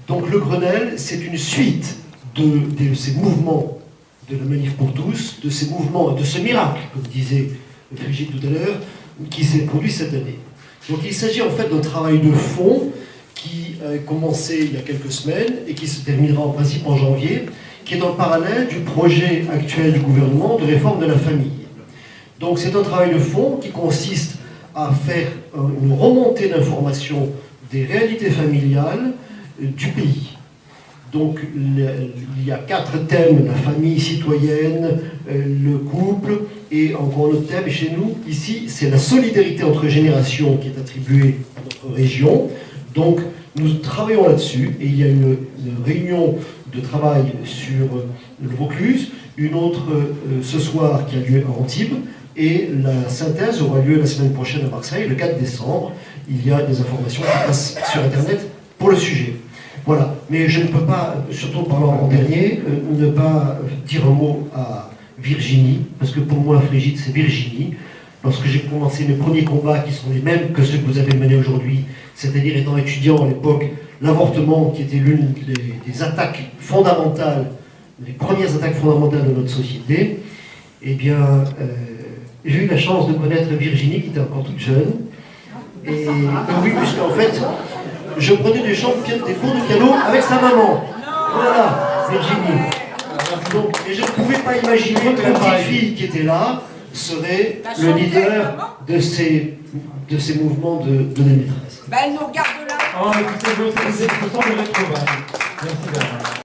Donc le Grenelle, c'est une suite de ces mouvements de la Manif pour tous, de ces mouvements, de ce miracle, comme disait Frigide tout à l'heure, qui s'est produit cette année. Donc il s'agit en fait d'un travail de fond qui a commencé il y a quelques semaines et qui se terminera en principe en janvier, qui est en parallèle du projet actuel du gouvernement de réforme de la famille. Donc c'est un travail de fond qui consiste à faire une remontée d'informations des réalités familiales du pays. Donc il y a 4 thèmes: la famille citoyenne, le couple, et encore un autre thème chez nous, ici, c'est la solidarité entre générations qui est attribuée à notre région. Donc nous travaillons là-dessus, et il y a une réunion de travail sur le Vaucluse, une autre ce soir qui a lieu à Antibes, et la synthèse aura lieu la semaine prochaine à Marseille, le 4 décembre. Il y a des informations qui passent sur Internet pour le sujet. Voilà, mais je ne peux pas, surtout en parlant en dernier, ne pas dire un mot à Virginie, parce que pour moi, Frigide, c'est Virginie. Lorsque j'ai commencé mes premiers combats, qui sont les mêmes que ceux que vous avez menés aujourd'hui, c'est-à-dire étant étudiant à l'époque, l'avortement, qui était l'une des attaques fondamentales, les premières attaques fondamentales de notre société, eh bien, j'ai eu la chance de connaître Virginie, qui était encore toute jeune. Et oui, puisqu'en fait, je prenais des cours de piano avec sa maman. Voilà, Virginie. Donc, et je ne pouvais pas imaginer que la petite fille qui était là serait le leader de ces mouvements de 2013. Ben, elle nous regarde là. Oh, écoutez, je sens de retrouvailles. Merci, Bernard.